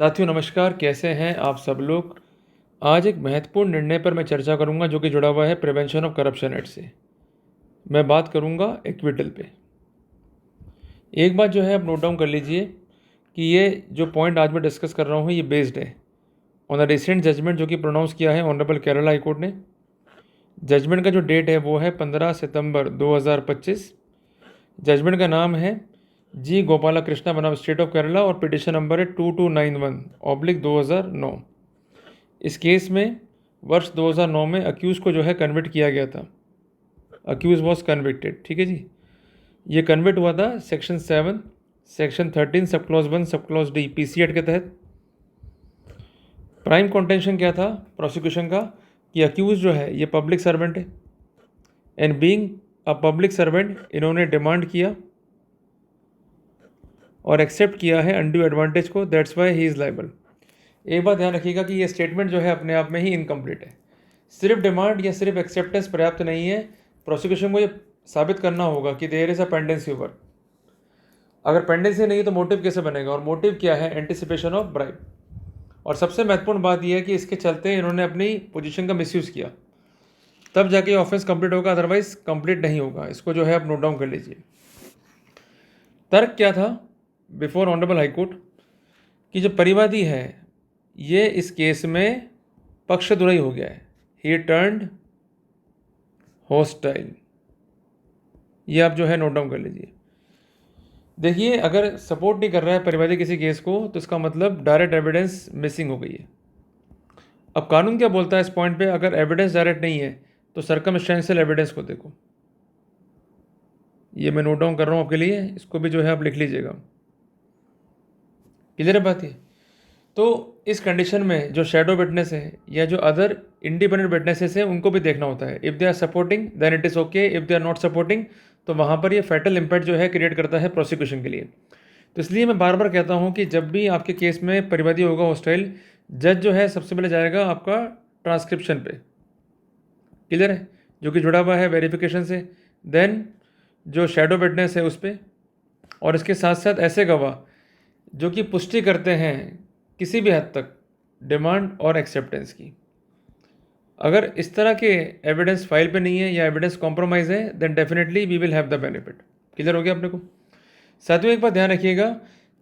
साथियों नमस्कार, कैसे हैं आप सब लोग। आज एक महत्वपूर्ण निर्णय पर मैं चर्चा करूंगा जो कि जुड़ा हुआ है प्रिवेंशन ऑफ करप्शन एक्ट से। मैं बात करूंगा एक्विटल पे। एक बात जो है आप नोट डाउन कर लीजिए कि ये जो पॉइंट आज मैं डिस्कस कर रहा हूँ ये बेस्ड है ऑन द रिसेंट जजमेंट जो कि प्रोनाउंस किया है ऑनरेबल केरला हाई कोर्ट ने। जजमेंट का जो डेट है वो है 15 सितंबर 2025। जजमेंट का नाम है जी गोपाला कृष्णा बनाम स्टेट ऑफ केरला और पिटिशन नंबर है 2291/2009। इस केस में वर्ष 2009 में अक्यूज़ को जो है कन्विक्ट किया गया था। अक्यूज़ वॉज कन्विक्टेड, ठीक है जी। ये कन्विक्ट हुआ था section 7, section 13 sub clause 1 sub clause D PC act के तहत। प्राइम कॉन्टेंशन क्या था प्रोसिक्यूशन का कि अक्यूज़ जो है ये पब्लिक सर्वेंट है and being a public servant इन्होंने डिमांड किया और एक्सेप्ट किया है अनड्यू एडवांटेज को, that's why he is liable. एक बात ध्यान रखिएगा कि ये स्टेटमेंट जो है अपने आप में ही इनकम्प्लीट है। सिर्फ डिमांड या सिर्फ एक्सेप्टेंस पर्याप्त नहीं है। प्रोसिक्यूशन को ये साबित करना होगा कि there is a pendency work. अगर पेंडेंसी नहीं तो मोटिव कैसे बनेगा, और मोटिव क्या है, एंटिसिपेशन ऑफ ब्राइब। और सबसे महत्वपूर्ण बात यह है कि इसके चलते इन्होंने अपनी पोजीशन का मिसयूज़ किया, तब जाके ऑफेंस कंप्लीट होगा, अदरवाइज कंप्लीट नहीं होगा। इसको जो है आप नोट डाउन कर लीजिए। तर्क क्या था बिफोर ऑनरेबल हाई कोर्ट कि जो परिवादी है ये इस केस में पक्षधुराई हो गया है, ही टर्न्ड हॉस्टाइल। ये आप जो है नोट डाउन कर लीजिए। देखिए, अगर सपोर्ट नहीं कर रहा है परिवादी किसी केस को तो इसका मतलब डायरेक्ट एविडेंस मिसिंग हो गई है। अब कानून क्या बोलता है इस पॉइंट पे, अगर एविडेंस डायरेक्ट नहीं है तो सर्कमस्टेंशियल एविडेंस को देखो। ये मैं नोट डाउन कर रहा हूँ आपके लिए, इसको भी जो है आप लिख लीजिएगा। क्लियर है बात ये। तो इस कंडीशन में जो शेडो विटनेस है या जो अदर इंडिपेंडेंट विटनेसेस हैं उनको भी देखना होता है। If they are supporting then it is okay, if they are not supporting तो वहाँ पर ये फैटल इम्पैक्ट जो है क्रिएट करता है प्रोसिक्यूशन के लिए। तो इसलिए मैं बार बार कहता हूँ कि जब भी आपके केस में परिवादी होगा हॉस्टाइल, जज जो है सबसे पहले जाएगा आपका ट्रांसक्रिप्शन पे, क्लियर है, जो कि जुड़ा हुआ है वेरिफिकेशन से, देन जो शेडो विटनेस है उस पर, और इसके साथ साथ ऐसे गवाह जो कि पुष्टि करते हैं किसी भी हद तक डिमांड और एक्सेप्टेंस की। अगर इस तरह के एविडेंस फाइल पे नहीं है या एविडेंस कॉम्प्रोमाइज़ है then definitely we will have the benefit. Clear हो गया अपने को। साथियों एक बात ध्यान रखिएगा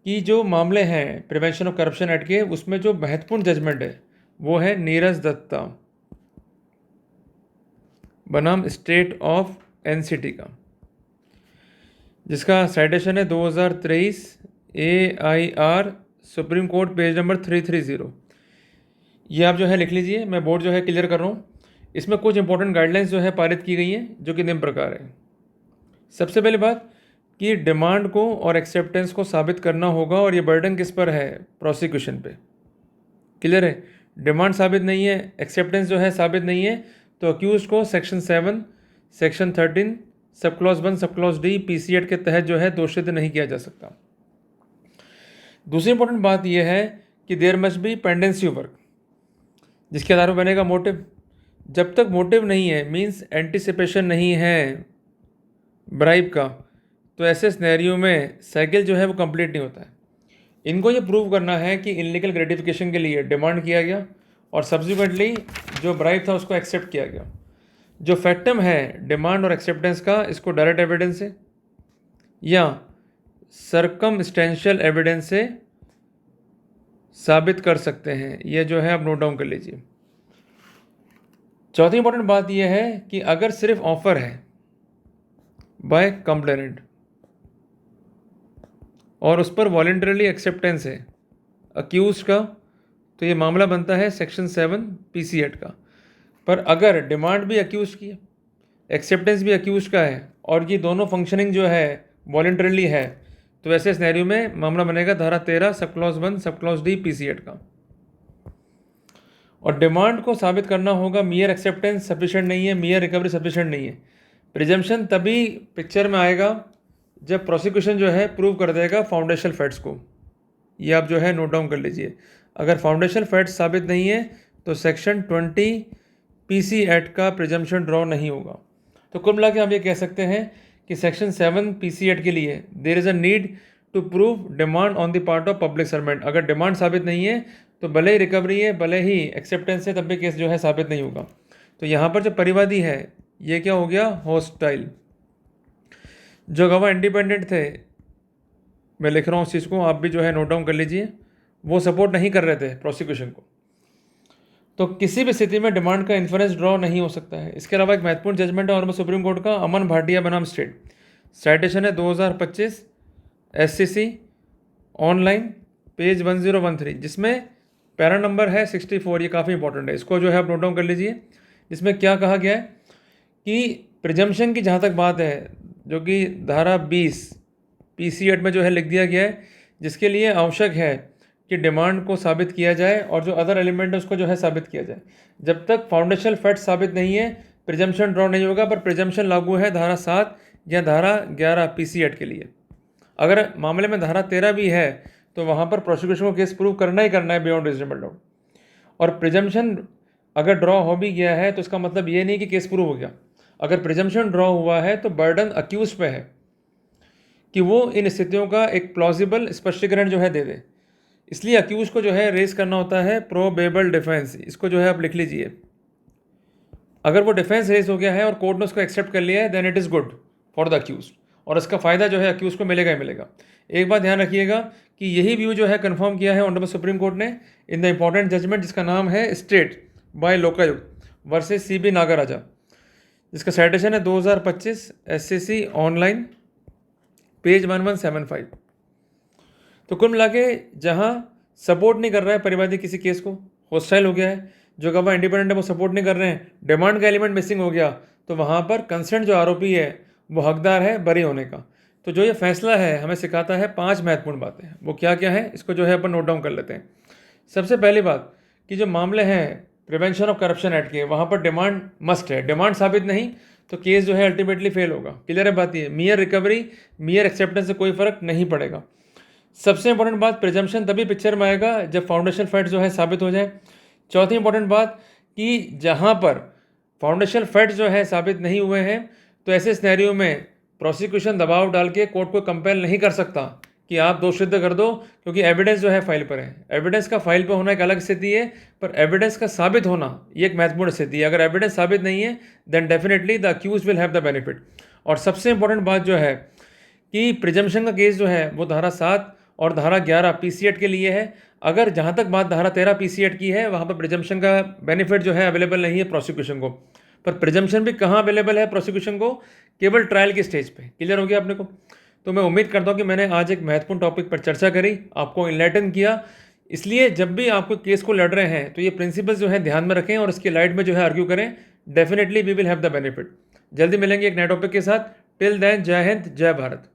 कि जो मामले हैं प्रिवेंशन ऑफ करप्शन एक्ट के, उसमें जो महत्वपूर्ण जजमेंट है वो है नीरज दत्ता बनाम स्टेट ऑफ एनसीटी का, जिसका साइटेशन है 2023 AIR supreme court page number 330। ये आप जो है लिख लीजिए, मैं बोर्ड जो है क्लियर कर रहा हूँ। इसमें कुछ इंपॉर्टेंट गाइडलाइंस जो है पारित की गई हैं जो कि निम्न प्रकार है। सबसे पहली बात कि डिमांड को और एक्सेप्टेंस को साबित करना होगा, और ये बर्डन किस पर है, प्रोसिक्यूशन पे। क्लियर है। डिमांड साबित नहीं है, एक्सेप्टेंस जो है साबित नहीं है, तो अक्यूज को section 7, section 13 sub clause 1 sub clause D PC act के तहत जो है दोषित नहीं किया जा सकता। दूसरी इंपॉर्टेंट बात यह है कि there must be pendency work, जिसके आधार पर बनेगा मोटिव। जब तक मोटिव नहीं है, मींस एंटिसिपेशन नहीं है ब्राइब का, तो ऐसे सिनेरियो में साइकिल जो है वो कंप्लीट नहीं होता है। इनको ये प्रूव करना है कि इनलीगल ग्रेटिफिकेशन के लिए डिमांड किया गया और सब्सिक्वेंटली जो ब्राइब था उसको एक्सेप्ट किया गया। जो फैक्टम है डिमांड और एक्सेप्टेंस का, इसको डायरेक्ट एविडेंस से या सर्कमस्टेंशियल एविडेंस से साबित कर सकते हैं। यह जो है आप नोट डाउन कर लीजिए। चौथी इंपॉर्टेंट बात यह है कि अगर सिर्फ ऑफर है बाय कंप्लेनेंट और उस पर वॉलेंटरली एक्सेप्टेंस है अक्यूज का, तो ये मामला बनता है सेक्शन 7 पीसी एक्ट का। पर अगर डिमांड भी अक्यूज की है, एक्सेप्टेंस भी अक्यूज का है, और ये दोनों फंक्शनिंग जो है वॉलेंटरली है, तो ऐसे सिनेरियो में मामला बनेगा धारा 13 sub clause 1 sub clause D PC act का। और डिमांड को साबित करना होगा मियर एक्सेप्टेंस सफिशिएंट नहीं है, मियर रिकवरी सफिशिएंट नहीं है। प्रिजम्पशन तभी पिक्चर में आएगा जब प्रोसिक्यूशन जो है प्रूव कर देगा फाउंडेशनल फैक्ट्स को। ये आप जो है नोट डाउन कर लीजिए। अगर फाउंडेशनल फैक्ट्स साबित नहीं है तो सेक्शन 20 पीसी एक्ट का प्रिजम्पशन ड्रॉ नहीं होगा। तो कुल मिला के हम ये कह सकते हैं कि सेक्शन 7 पीसी एक्ट के लिए there is a need to prove demand on the part of public servant. अगर डिमांड साबित नहीं है तो भले ही रिकवरी है, भले ही एक्सेप्टेंस है, तब भी केस जो है साबित नहीं होगा। तो यहाँ पर जो परिवादी है ये क्या हो गया, हॉस्टाइल। जो गवाह इंडिपेंडेंट थे, मैं लिख रहा हूँ उस चीज़ को, आप भी जो है नोट डाउन कर लीजिए, वो सपोर्ट नहीं कर रहे थे प्रोसिक्यूशन को, तो किसी भी स्थिति में डिमांड का इन्फरेंस ड्रॉ नहीं हो सकता है। इसके अलावा एक महत्वपूर्ण जजमेंट है ऑनरेबल सुप्रीम कोर्ट का, अमन भाटिया बनाम स्टेट, साइटेशन है 2025 SCC ऑनलाइन पेज 1013, जिसमें पैरा नंबर है 64। ये काफ़ी इंपॉर्टेंट है, इसको जो है आप नोट डाउन कर लीजिए। जिसमें क्या कहा गया है कि प्रिजम्पशन की जहाँ तक बात है, जो कि धारा 20 PC एक्ट में जो है लिख दिया गया है, जिसके लिए आवश्यक है कि डिमांड को साबित किया जाए और जो अदर एलिमेंट है उसको जो है साबित किया जाए। जब तक फाउंडेशनल फैक्ट साबित नहीं है प्रिजम्पशन ड्रॉ नहीं होगा, पर प्रिजम्पशन लागू है धारा 7 या धारा 11 PC एक्ट के लिए। अगर मामले में धारा 13 भी है तो वहाँ पर प्रोसिक्यूशन को केस प्रूव करना ही करना है बियॉन्ड रीजनेबल डाउट। और प्रिजम्पशन अगर ड्रॉ हो भी गया है तो इसका मतलब ये नहीं कि केस प्रूव हो गया। अगर प्रिजम्पशन ड्रॉ हुआ है तो बर्डन अक्यूज पे है कि वो इन स्थितियों का एक प्लॉजिबल स्पष्टीकरण जो है दे दे। इसलिए अक्यूज को जो है रेज करना होता है प्रोबेबल डिफेंस। इसको जो है आप लिख लीजिए। अगर वो डिफेंस रेज हो गया है और कोर्ट ने उसको एक्सेप्ट कर लिया है, then it is good for the accused, और इसका फ़ायदा जो है अक्यूज को मिलेगा ही मिलेगा। एक बात ध्यान रखिएगा कि यही व्यू जो है कंफर्म किया है ऑनरेबल सुप्रीम कोर्ट ने इन द इंपॉर्टेंट जजमेंट जिसका नाम है state by Lokayukta versus CB Nagaraja, जिसका साइटेशन है 2025 SCC ऑनलाइन पेज 1175। तो कुल मिला के जहाँ सपोर्ट नहीं कर रहा है परिवादी किसी केस को, हॉस्टाइल हो गया है, जो गवाह इंडिपेंडेंट है वो सपोर्ट नहीं कर रहे हैं, डिमांड का एलिमेंट मिसिंग हो गया, तो वहाँ पर कंसर्न जो आरोपी है वो हकदार है बरी होने का। तो जो ये फैसला है हमें सिखाता है 5 महत्वपूर्ण बातें। वो क्या क्या है इसको जो है अपन नोट डाउन कर लेते हैं। सबसे पहली बात कि जो मामले हैं प्रिवेंशन ऑफ करप्शन एक्ट के, वहाँ पर डिमांड मस्ट है। डिमांड साबित नहीं तो केस जो है अल्टीमेटली फेल होगा। क्लियर है बात ये, मियर रिकवरी मियर एक्सेप्टेंस से कोई फर्क नहीं पड़ेगा। सबसे इंपॉर्टेंट बात, प्रिजम्पशन तभी पिक्चर में आएगा जब फाउंडेशन फैक्ट जो है साबित हो जाए। चौथी इंपॉर्टेंट बात कि जहाँ पर फाउंडेशन फैक्ट जो है साबित नहीं हुए हैं तो ऐसे सिनेरियो में प्रोसिक्यूशन दबाव डाल के कोर्ट को कंपेल नहीं कर सकता कि आप दोष सिद्ध कर दो, क्योंकि एविडेंस जो है फाइल पर है। एविडेंस का फाइल पर होना एक अलग स्थिति है, पर एविडेंस का साबित होना ये एक महत्वपूर्ण स्थिति है। अगर एविडेंस साबित नहीं है then definitely the accused will have the benefit. और सबसे इंपॉर्टेंट बात जो है कि प्रिजम्पशन का केस जो है वो धारा 7 और धारा 11 PC एक्ट के लिए है। अगर जहाँ तक बात धारा 13 PC एक्ट की है, वहाँ पर प्रिजम्पशन का बेनिफिट जो है अवेलेबल नहीं है प्रोसिक्यूशन को। पर प्रिजम्पशन भी कहाँ अवेलेबल है प्रोसिक्यूशन को, केवल ट्रायल की स्टेज पे। क्लियर हो गया आपने को। तो मैं उम्मीद करता हूँ कि मैंने आज एक महत्वपूर्ण टॉपिक पर चर्चा करी, आपको इनलाइटन किया। इसलिए जब भी आपको केस को लड़ रहे हैं तो ये प्रिंसिपल्स जो है ध्यान में रखें और इसके लाइट में जो है आर्ग्यू करें। Definitely we will have the benefit. जल्दी मिलेंगे एक नए टॉपिक के साथ। टिल देन जय हिंद जय भारत।